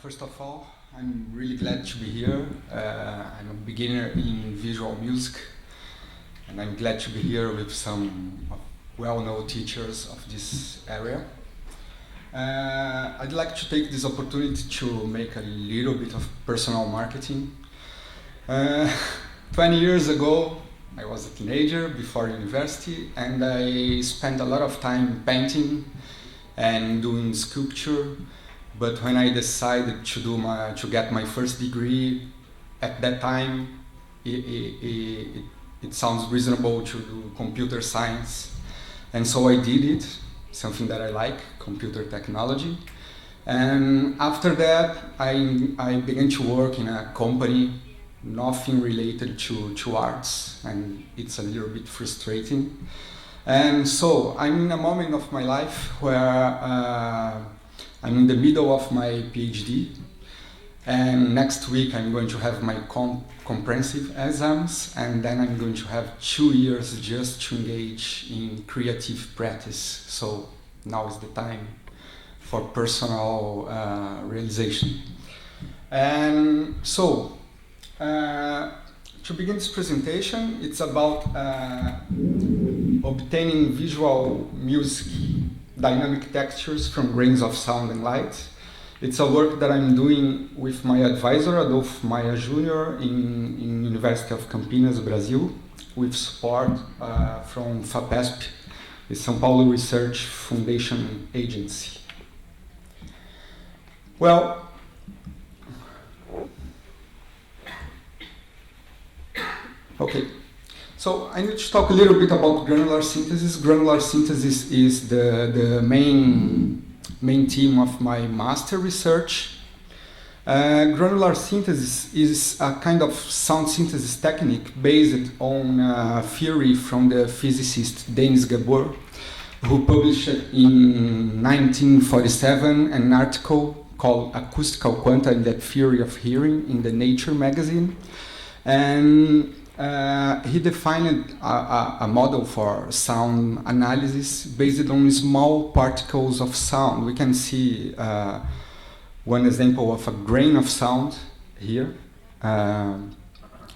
First of all, I'm really glad to be here. I'm a beginner in visual music, and I'm glad to be here with some well-known teachers of this area. I'd like to take this opportunity to make a little bit of personal marketing. 20 years ago, I was a teenager before university, and I spent a lot of time painting and doing sculpture. But when I decided to get my first degree, at that time, it sounds reasonable to do computer science, and so I did it. Something that I like, computer technology. And after that, I began to work in a company, nothing related to arts, and it's a little bit frustrating. And so I'm in a moment of my life where I'm in the middle of my PhD, and next week I'm going to have my comprehensive exams, and then I'm going to have 2 years just to engage in creative practice. So now is the time for personal realization. And so, to begin this presentation, it's about obtaining visual music dynamic textures from grains of sound and light. It's a work that I'm doing with my advisor, Adolfo Maia Júnior, in University of Campinas, Brazil, with support from FAPESP, the São Paulo Research Foundation Agency. Well, okay. So I need to talk a little bit about granular synthesis. Granular synthesis is the main theme of my master research. Granular synthesis is a kind of sound synthesis technique based on a theory from the physicist Denis Gabor, who published in 1947 an article called Acoustical Quanta and the Theory of Hearing in the Nature magazine. And he defined a model for sound analysis based on small particles of sound. We can see one example of a grain of sound here.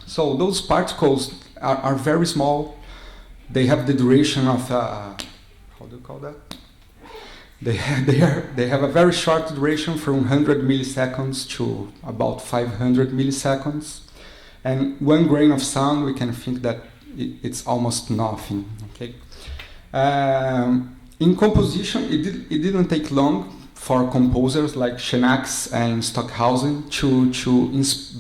So those particles are very small. They have the duration of, how do you call that? They have a very short duration from 100 milliseconds to about 500 milliseconds. And 1 grain of sound, we can think that it's almost nothing. Okay. In composition, it didn't take long for composers like Schenax and Stockhausen to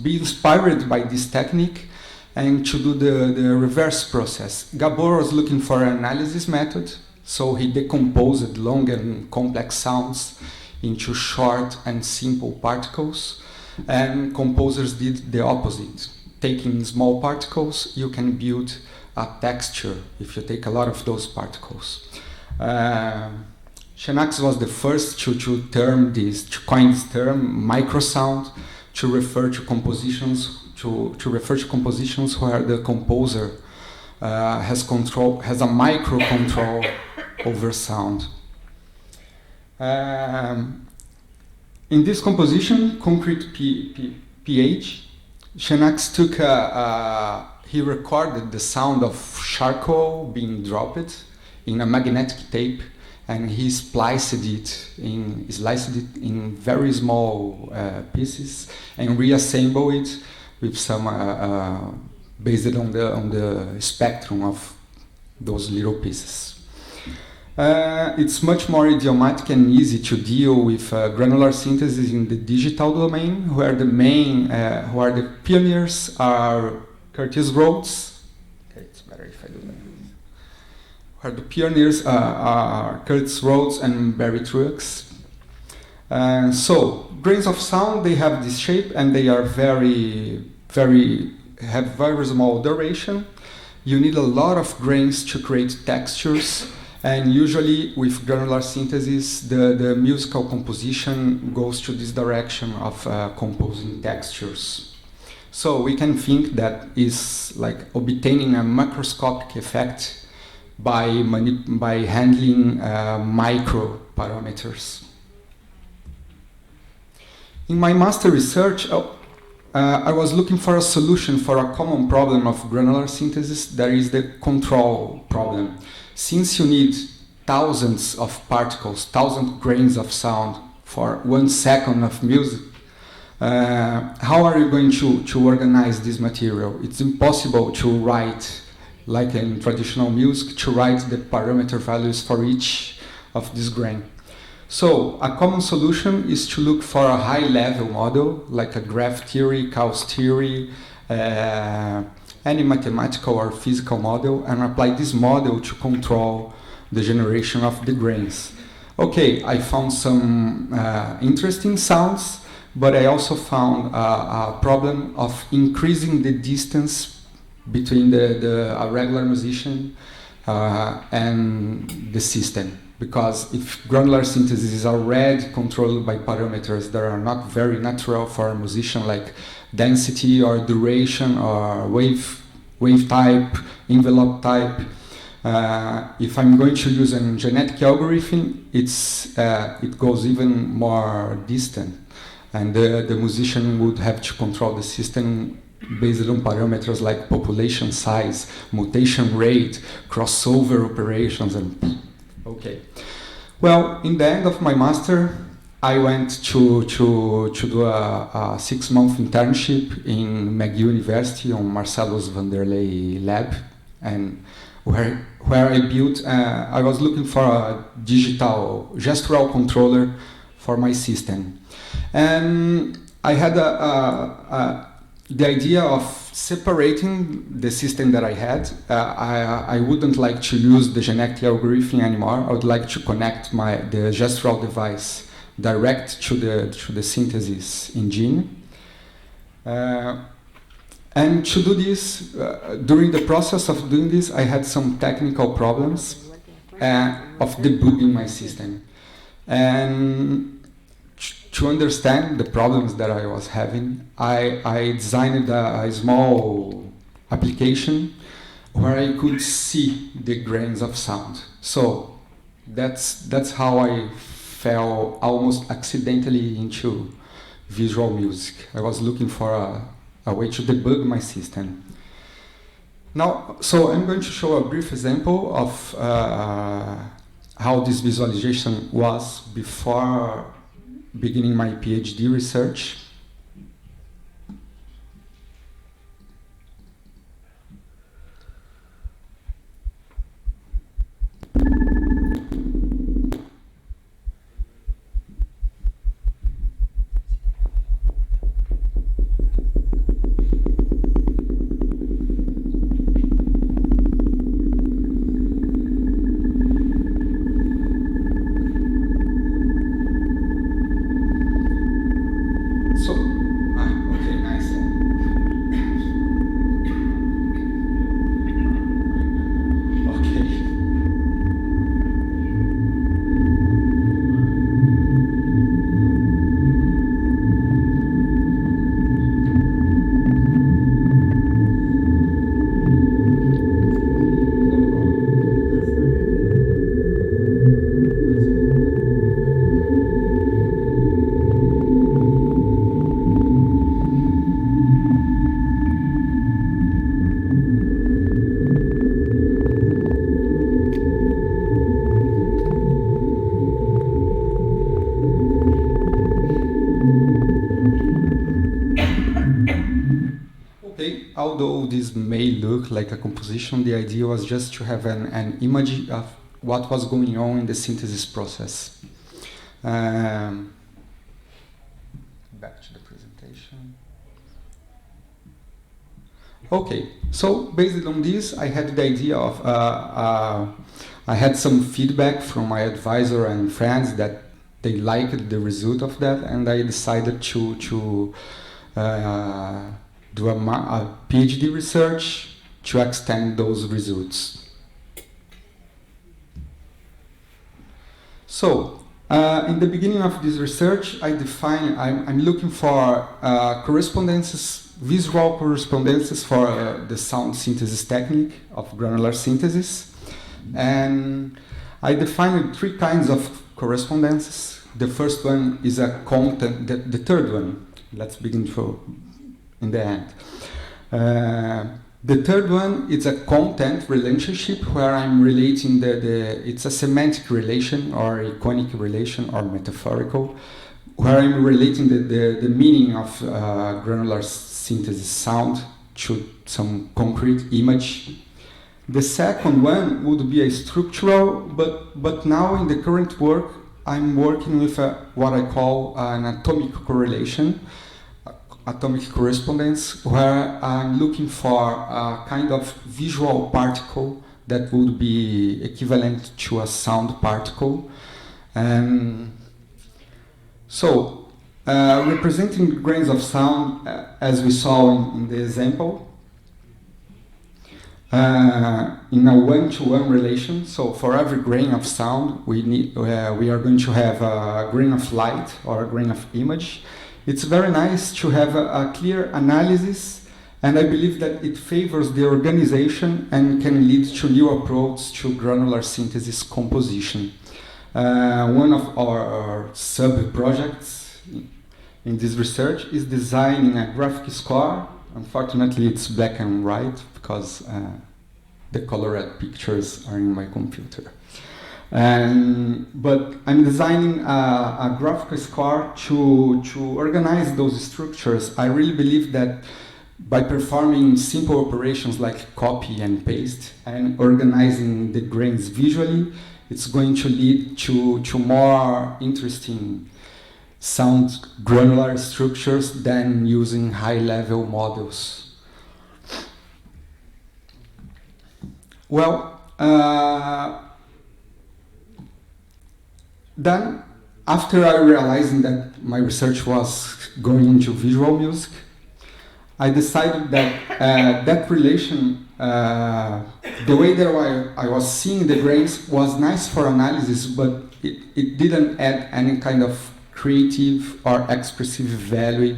be inspired by this technique and to do the reverse process. Gabor was looking for an analysis method, so he decomposed long and complex sounds into short and simple particles, and composers did the opposite. Taking small particles, you can build a texture if you take a lot of those particles. Schenax was the first to coin this term, microsound, to refer to compositions where the composer has a micro control over sound. In this composition, concrete pH, Schenax he recorded the sound of charcoal being dropped in a magnetic tape, and he sliced it in very small pieces and reassembled it with some based on the spectrum of those little pieces. It's much more idiomatic and easy to deal with granular synthesis in the digital domain, where the pioneers are Curtis Rhodes. Okay, it's better if I do that. Where the pioneers are Curtis Rhodes and Barry Truex. So grains of sound, they have this shape, and they are very small duration. You need a lot of grains to create textures. And usually with granular synthesis, the musical composition goes to this direction of composing textures. So we can think that is like obtaining a macroscopic effect by handling micro parameters. In my master research, I was looking for a solution for a common problem of granular synthesis, that is the control problem. Since you need thousands of particles, 1,000 grains of sound for 1 second of music, how are you going to organize this material? It's impossible to write, like in traditional music, to write the parameter values for each of this grain. So a common solution is to look for a high-level model, like a graph theory, chaos theory, any mathematical or physical model, and apply this model to control the generation of the grains. Okay, I found some interesting sounds, but I also found a problem of increasing the distance between a regular musician and the system. Because if granular synthesis is already controlled by parameters that are not very natural for a musician, like density or duration or wave type, envelope type, if I'm going to use a genetic algorithm, it goes even more distant, and the musician would have to control the system based on parameters like population size, mutation rate, crossover operations, and okay. Well, in the end of my master, I went to do a 6-month internship in McGill University on Marcellus Vanderlei lab, and where I built, I was looking for a digital gestural controller for my system. And I had the idea of separating the system that I had. I wouldn't like to use the genetic algorithm anymore. I would like to connect the gestural device direct to the synthesis engine. And to do this, during the process of doing this, I had some technical problems of debugging my system. And to understand the problems that I was having, I designed a small application where I could see the grains of sound. So that's how I fell almost accidentally into visual music. I was looking for a way to debug my system. Now, so I'm going to show a brief example of how this visualization was before beginning my PhD research. Although this may look like a composition, the idea was just to have an image of what was going on in the synthesis process. Back to the presentation. Okay, so based on this, I had the idea of, I had some feedback from my advisor and friends that they liked the result of that, and I decided to do a PhD research to extend those results. So, in the beginning of this research, I'm looking for correspondences, visual correspondences for the sound synthesis technique of granular synthesis. And I defined 3 kinds of correspondences. The first one is a content. The third one. Let's begin in the end. The third one is a content relationship where I'm relating it's a semantic relation or iconic relation or metaphorical, where I'm relating the meaning of granular synthesis sound to some concrete image. The second one would be a structural, but now in the current work, I'm working with what I call an atomic correlation, atomic correspondence, where I'm looking for a kind of visual particle that would be equivalent to a sound particle. Representing grains of sound, as we saw in the example, in a one-to-one relation. So for every grain of sound, we are going to have a grain of light or a grain of image. It's very nice to have a clear analysis, and I believe that it favors the organization and can lead to new approaches to granular synthesis composition. One of our sub-projects in this research is designing a graphic score. Unfortunately, it's black and white because the colored pictures are in my computer. But I'm designing a graphical score to organize those structures. I really believe that by performing simple operations like copy and paste and organizing the grains visually, it's going to lead to more interesting sound granular structures than using high-level models. Well, then, after I realized that my research was going into visual music, I decided that that relation, the way that I was seeing the grains was nice for analysis, but it didn't add any kind of creative or expressive value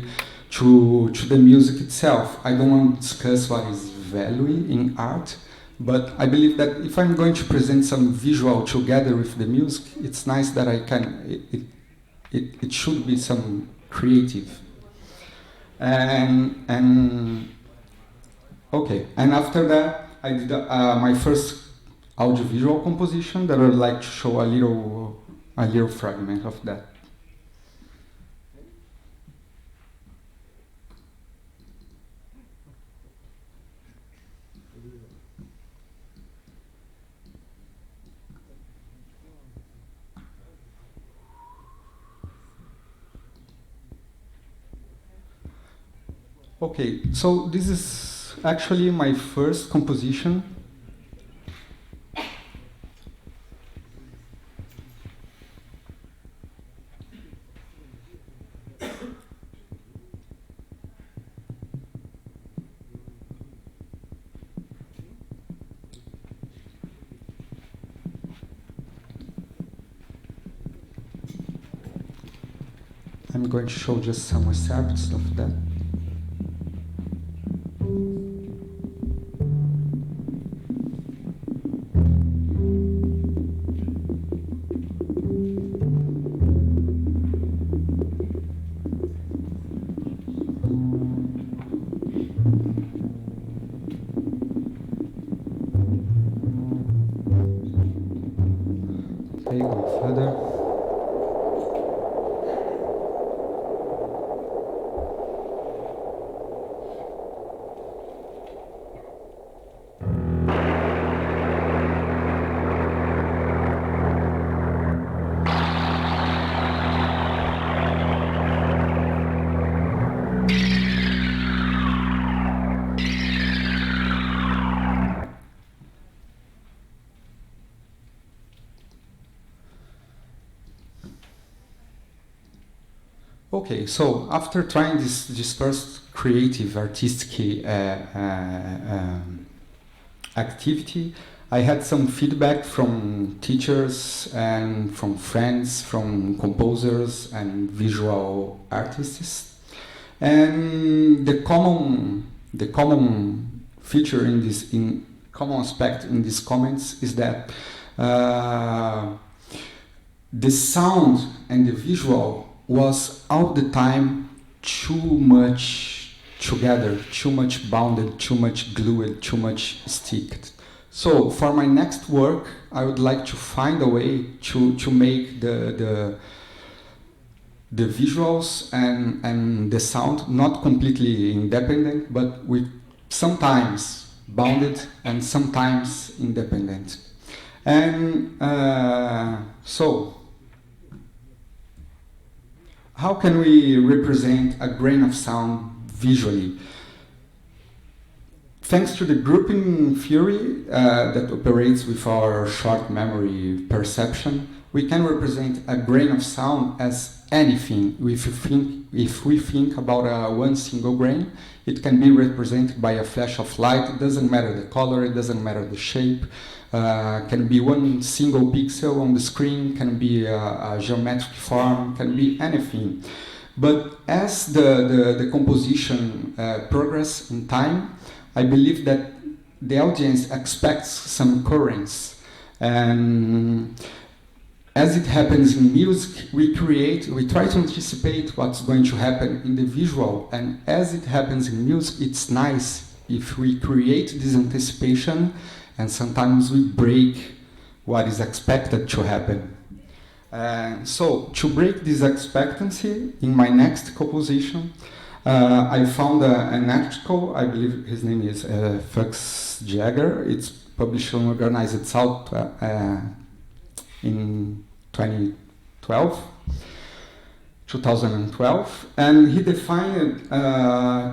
to the music itself. I don't want to discuss what is value in art, but I believe that if I'm going to present some visual together with the music, it's nice that I can, it should be some creative. And okay, and after that, I did my first audiovisual composition that I would like to show a little fragment of that. Okay, so this is actually my first composition. I'm going to show just some excerpts of that. Okay, go further. Okay, so after trying this first creative, artistic activity, I had some feedback from teachers and from friends, from composers and visual artists. And the common feature common aspect in these comments is that the sound and the visual was all the time too much together, too much bounded, too much glued, too much sticked. So for my next work, I would like to find a way to make the visuals and the sound not completely independent, but with sometimes bounded and sometimes independent. And so, how can we represent a grain of sound visually? Thanks to the grouping theory that operates with our short memory perception, we can represent a grain of sound as anything. If we think about one single grain, it can be represented by a flash of light. It doesn't matter the color, it doesn't matter the shape. Can be one single pixel on the screen, can be a geometric form, can be anything. But as the composition progresses in time, I believe that the audience expects some coherence. And as it happens in music, we try to anticipate what's going to happen in the visual. And as it happens in music, it's nice if we create this anticipation and sometimes we break what is expected to happen. So to break this expectancy, in my next composition, I found an article, I believe his name is Falci de Souza. It's published on Organized South in 2012, and he defined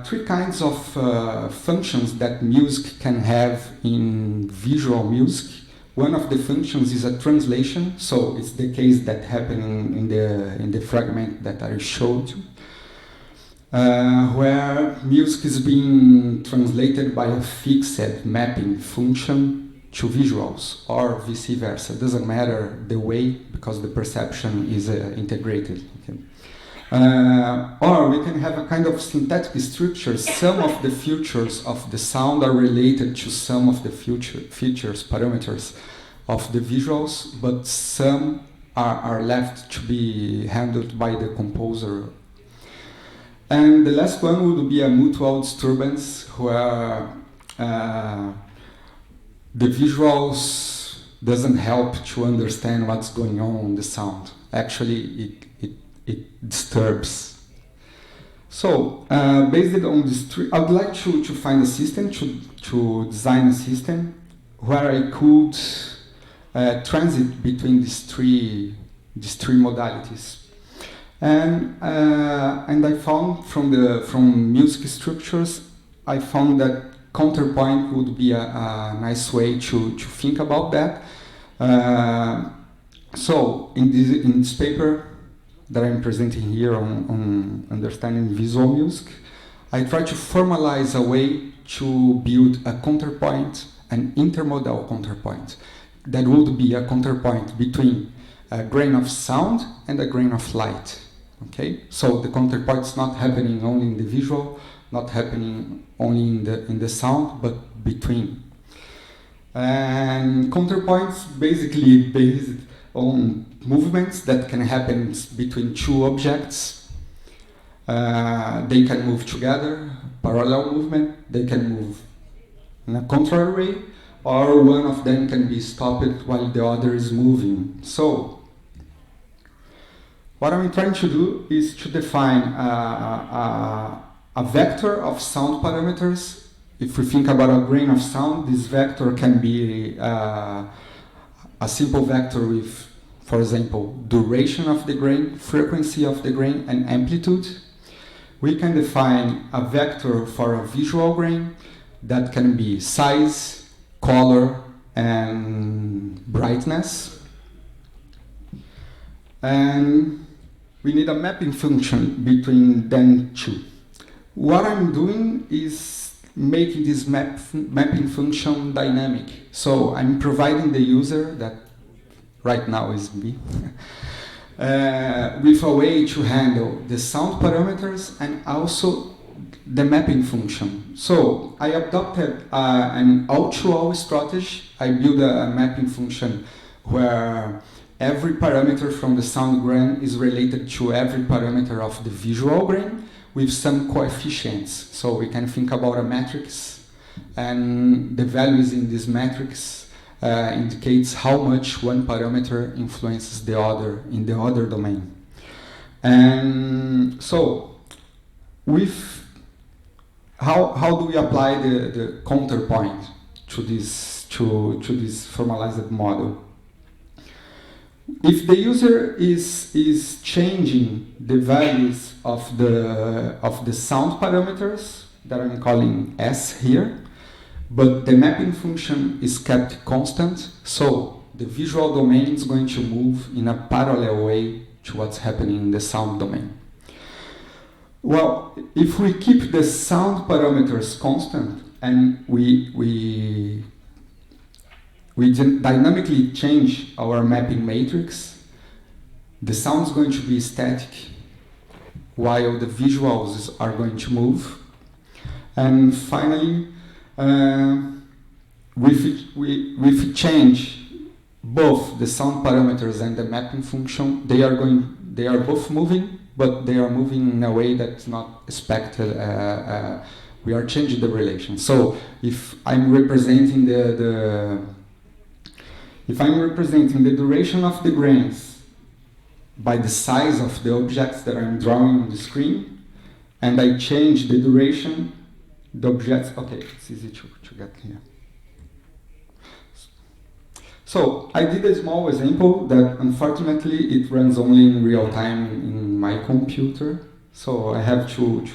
three kinds of functions that music can have in visual music. One of the functions is a translation, so it's the case that happened in the fragment that I showed you. Where music is being translated by a fixed mapping function to visuals, or vice versa. It doesn't matter the way, because the perception is integrated. Okay. Or we can have a kind of synthetic structure. Some of the features of the sound are related to some of the features, parameters of the visuals, but some are left to be handled by the composer. And the last one would be a mutual disturbance, where the visuals doesn't help to understand what's going on in the sound. Actually, it disturbs. So, based on this three, I would like to find a system, to design a system where I could transit between these three modalities. And I found from music structures, I found that counterpoint would be a nice way to think about that. So in this paper that I'm presenting here on understanding visual music, I try to formalize a way to build a counterpoint, an intermodal counterpoint, that would be a counterpoint between a grain of sound and a grain of light. Okay, so the counterpoint is not happening only in the visual, not happening only in the sound, but between. And counterpoints basically based on movements that can happen between two objects. They can move together, parallel movement. They can move in a contrary way, or one of them can be stopped while the other is moving. So what I'm trying to do is to define a vector of sound parameters. If we think about a grain of sound, this vector can be a simple vector with, for example, duration of the grain, frequency of the grain, and amplitude. We can define a vector for a visual grain that can be size, color, and brightness. And we need a mapping function between them two. What I'm doing is making this mapping function dynamic. So I'm providing the user, that right now is me, with a way to handle the sound parameters and also the mapping function. So I adopted an all-to-all strategy. I built a mapping function where every parameter from the sound grain is related to every parameter of the visual grain with some coefficients. So we can think about a matrix, and the values in this matrix indicates how much one parameter influences the other in the other domain. And so, with how do we apply the counterpoint to this formalized model? If the user is changing the values of the sound parameters that I'm calling S here, but the mapping function is kept constant, so the visual domain is going to move in a parallel way to what's happening in the sound domain. Well, if we keep the sound parameters constant and we dynamically change our mapping matrix, the sound is going to be static while the visuals are going to move. And finally, if we change both the sound parameters and the mapping function, they are both moving, but they are moving in a way that's not expected. We are changing the relation. So if I'm representing the duration of the grains by the size of the objects that I'm drawing on the screen, and I change the duration, the objects, okay, it's easy to get here. So I did a small example that unfortunately it runs only in real time in my computer. So I have to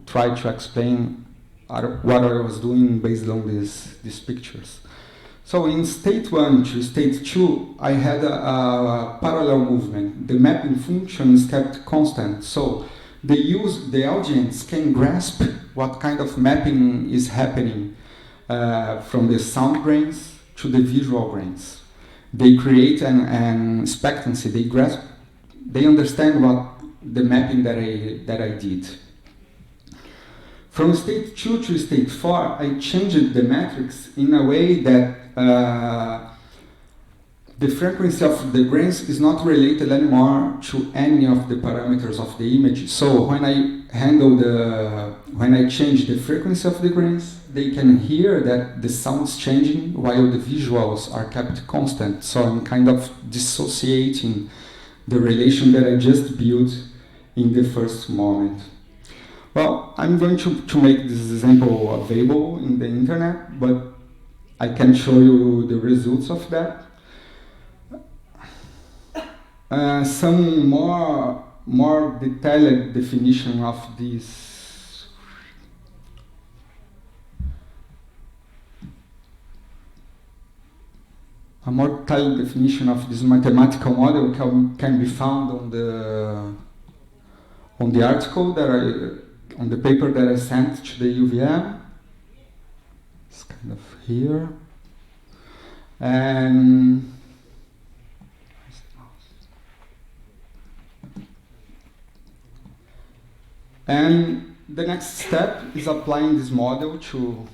try to explain what I was doing based on these pictures. So in state 1 to state 2, I had a parallel movement. The mapping function is kept constant. So the audience can grasp what kind of mapping is happening from the sound grains to the visual grains. They create an expectancy. They understand what the mapping that I did. From state 2 to state 4, I changed the matrix in a way that the frequency of the grains is not related anymore to any of the parameters of the image. So when I change the frequency of the grains, they can hear that the sound's changing while the visuals are kept constant. So I'm kind of dissociating the relation that I just built in the first moment. Well, I'm going to make this example available in the internet, but I can show you the results of that. Some more detailed definition of this. A more detailed definition of this mathematical model can be found on the article on the paper that I sent to the UVM. It's kind of here. And the next step is applying this model to...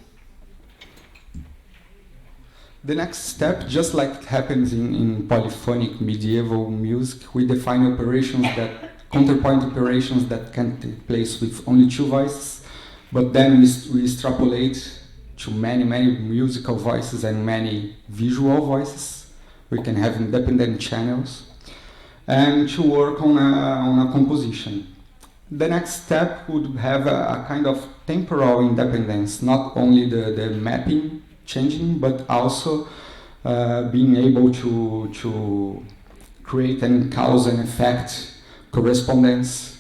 The next step, just like it happens in polyphonic medieval music, we define operations counterpoint operations that can take place with only two voices, but then we extrapolate to many musical voices and many visual voices. We can have independent channels, and to work on a composition. The next step would have a kind of temporal independence, not only the mapping changing, but also being able to create and cause and effect correspondence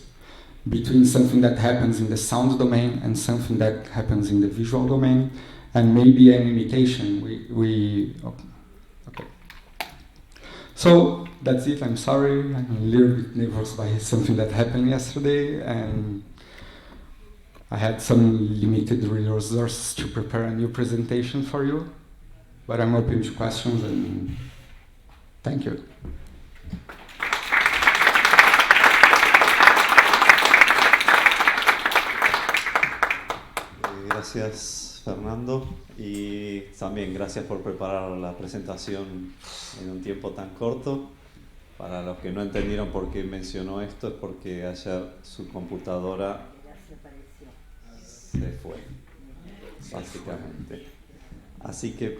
between something that happens in the sound domain and something that happens in the visual domain, and maybe an imitation. Okay. So that's it. I'm sorry. I'm a little bit nervous by something that happened yesterday, and I had some limited resources to prepare a new presentation for you, but I'm open to questions, and thank you. Gracias, Fernando, y también gracias por preparar la presentación en un tiempo tan corto. Para los que no entendieron por qué mencionó esto, es porque ayer su computadora se fue, básicamente. Así que,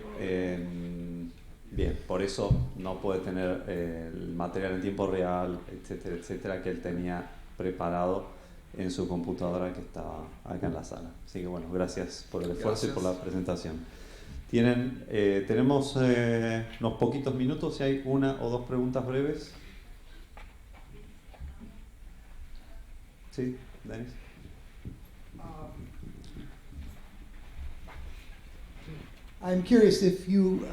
bien, por eso no puede tener el material en tiempo real, etcétera, etcétera, que él tenía preparado en su computadora que estaba acá en la sala. Así que bueno, gracias por el esfuerzo y por la presentación. Tenemos unos poquitos minutos, si hay una o dos preguntas breves. Sí, Denis. I'm curious if you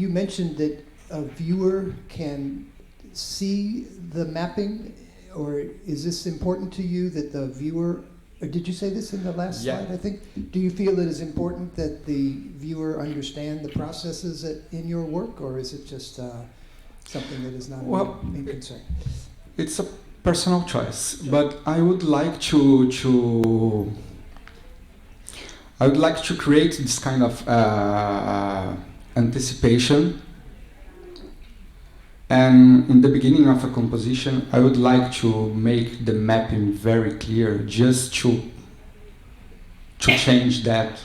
mentioned that a viewer can see the mapping, or is this important to you that the viewer, or did you say this in the last slide, I think? Do you feel it is important that the viewer understand the processes in your work, or is it just something that is not a main concern? It's a personal choice, but I would like to create this kind of anticipation, and in the beginning of a composition I would like to make the mapping very clear, just to change that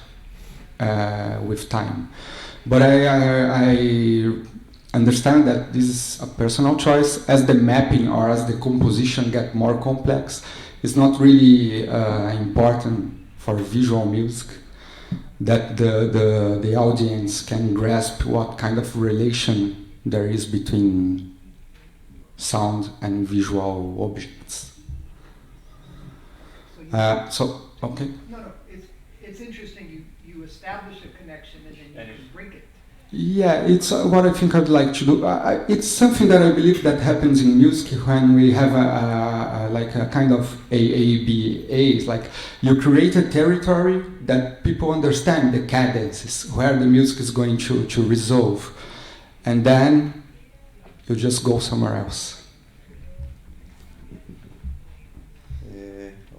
with time. But I understand that this is a personal choice. As the mapping or as the composition get more complex, it's not really important for visual music that the audience can grasp what kind of relation there is between sound and visual objects. Okay. No, it's interesting. You establish a connection and then you can break it. Yeah, it's what I think I'd like to do. It's something that I believe that happens in music when we have a kind of AABA. It's like you create a territory that people understand the cadences, where the music is going to resolve, and then you just go somewhere else.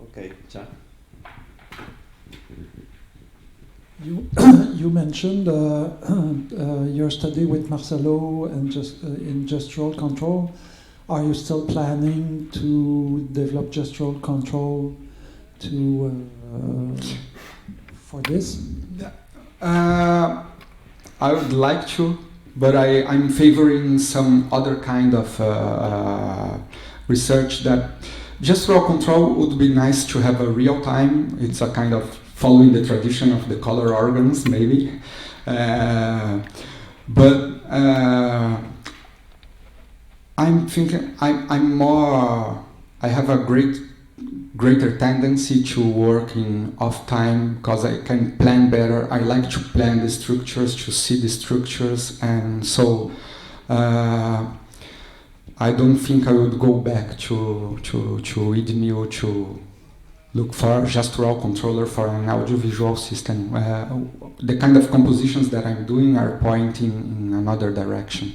Okay, John. You mentioned your study with Marcelo and in gestural control. Are you still planning to develop gestural control for this? I would like to, but I'm favoring some other kind of research. That gestural control would be nice to have a real time. It's a kind of following the tradition of the color organs, maybe. But I'm thinking I have a greater tendency to work in off time because I can plan better. I like to plan the structures, to see the structures, and so I don't think I would go back to IDMU to look for gestural controller for an audiovisual system. The kind of compositions that I'm doing are pointing in another direction.